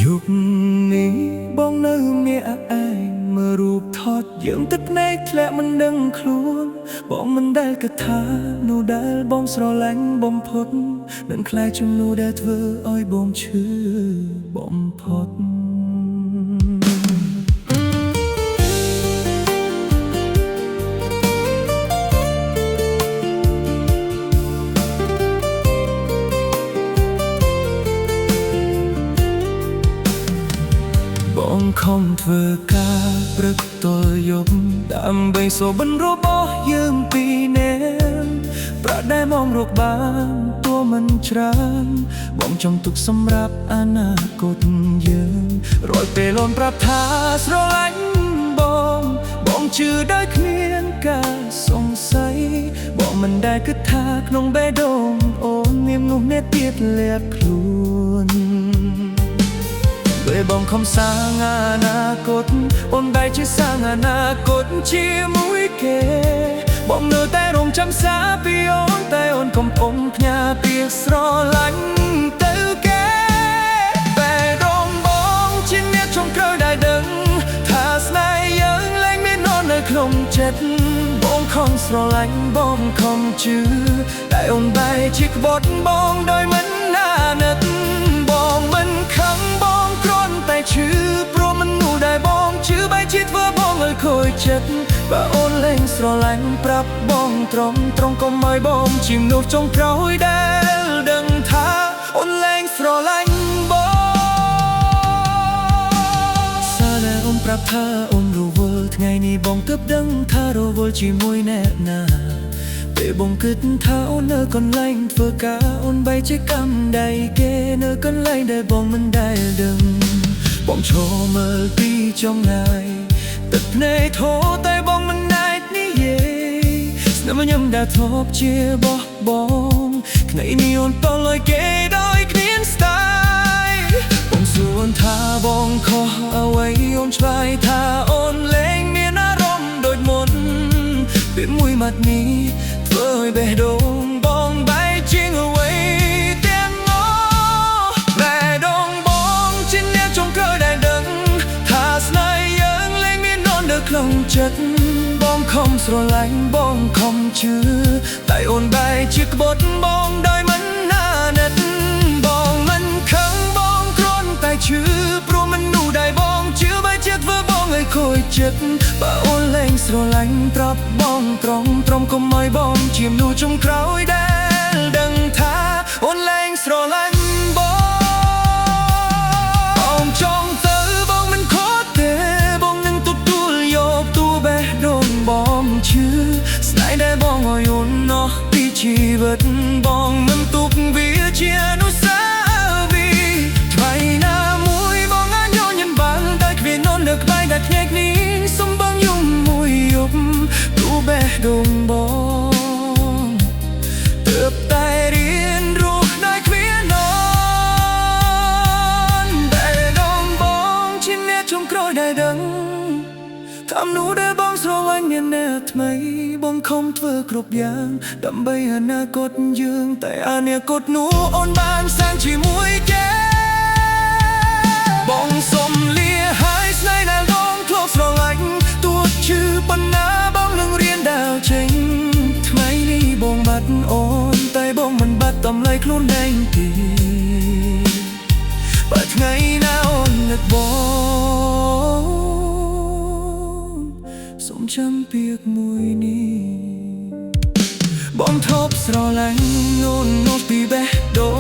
ยุคนี้บ้องនៅមានអាឯងមើលរូបថតយើងទឹកភ្នែកធ្លាក់មិនដឹងខ្លួនបងមិនដែលគិតថានោះដែលបងស្រឡាញ់បំផុតនឹងខ្លាចជំនួសដែលធ្វើឲ្យបងឈឺបំផុតបងខំធ្វើការព្រឹកទល់យប់ដើម្បីសុបិនរបស់យើងពីរនាក់ប្រាក់ដែលមករកបានតួមិនច្រើនបងចង់ទុកសម្រាប់អនាគតយើងរាល់ពេលអូនប្រាប់ថាស្រឡាញ់បងជឿដោយគ្មានការសង្ស័យបងមិនដែលគិតថាក្នុងបេះដូងអូនមាននោះអ្នកទៀតលាក់ខ្លួនពេលបងខំសាងអនាគតអូនបែរជាសាងអនាគតជាមួយគេបងនៅតែរងចាំសារពីអូនតែអូនកំពុងផ្ញើពាក្យស្រឡាញ់ទៅគេតែរងបងជាអ្នកចុងក្រោយដែលដឹងថាស្នេហ៍យើងលែងមានអូននៅក្នុងចិត្តបងខំស្រឡាញ់បងខំជឿតែអូនបែរជាក្បត់បងដោយមិនណាណិតបងមិនខឹងបងគ្រាន់តែឈឺព្រោះមនុស្សដែលបងជឿបែរជាធ្វើបងឲ្យខូចចិត្តបើអូនលែងស្រឡាញ់ប្រាប់បងត្រង់កុំឲ្យបងជាមនុស្សចុងក្រោយដែលដឹងថាអូនលែងស្រឡាញ់បងសារដែលអូនប្រាប់ថាអូនរវល់ថ្ងៃនេះបងទើបដឹងថារវល់ជាមួយអ្នកណាពេលបងគិតថាអូននៅកន្លែងធ្វើការអូនបែរជាកំដៃគេនៅកន្លែងដែលបងមិនដែលដឹងបងឈរមើលពីចម្ងាយទឹកភ្នែកធូរតែបងមិនអាចនិយាយស្នាមញញឹមដែលធ្លាប់ជាបោះបងថ្ងៃនេះអូនតល់ឲ្យគេដោយគ្មានស្ទាយបងសួរថាបងខុសអ្វីអូនឆ្លើយថាអូនលែងមានអារម្មណ៍ដូចមុនពេលមួយម៉ាត់នេះធ្វើឲ្យបេះដូងបងបែកជាងអ្វីទាំងអស់តែដងបងជាអ្នកចុងក្រោយដែលដឹងថាស្នេហ៍យើងលែងមានអូននៅក្នុងចិត្តបងខំស្រឡាញ់បងខំជឿតែអូនបែកជាក្បត់បងដោយមិនណាណិតបងមិនខឹងបងគ្រាន់តែឈឺព្រោះមនុស្សដែលបងជឿបែរជាធ្វើបងឲ្យខូចចិត្តបើអូនលែងស្រឡាញ់ប្រាប់បងត្រង់កុំឲ្យបងជាមនុស្សចុងក្រោយដែលដឹងថាអូនលែងស្រឡាញ់បងចង់ទៅបងមិនខកទេបងនឹងទទួលយកទូបេះដូងបងឈឺស្នេហ៍ដែលបងឲ្យអូននោះពីជីវិតបងមិនទុកវាជាអនុស្សាវរីយ៍ថ្ងៃណាមួយបងអាចញញឹមបានដោយគ្មានអូននៅក្បែរតែភ្នែកនេះសុំបងយំមួយយប់ទូបេះដូងបងទើបតែរៀនរស់ដោយគ្មានអូនតែដងបងជាអ្នកចុងក្រោយដែលដឹងថាមនុស្សដែលបងស្រឡាញ់មានអ្នកថ្មីបងខំធ្វើគ្រប់យ៉ាងដើម្បីអនាគតយើងតែអនាគតនោះអូនបានសាងជាមួយគេបងសុំលាហើយស្នេហ៍ដែលបងធ្លាប់ស្រឡាញ់ទោះឈឺប៉ុណ្ណាបងនឹងរៀនដើរចេញថ្ងៃនេះបងបាត់អូនតែបងមិនបាត់តម្លៃខ្លួនឯងទេបើថ្ងៃណាអូននឹកបងសូមចាំពាក្យមួយនេះបងធ្លាប់ស្រឡាញ់អូននោះពីបេះដូ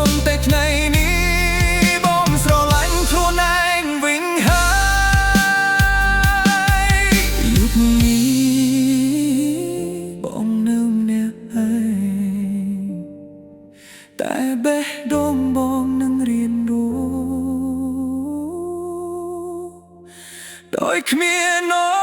ងតែថ្ងៃនេះបងស្រឡាញ់ខ្លួនឯងវិញហើយយុគនេះបងនៅម្នាក់ហើយតែបេះដូងបងនឹងរៀនរស់ដោយគ្មានអូន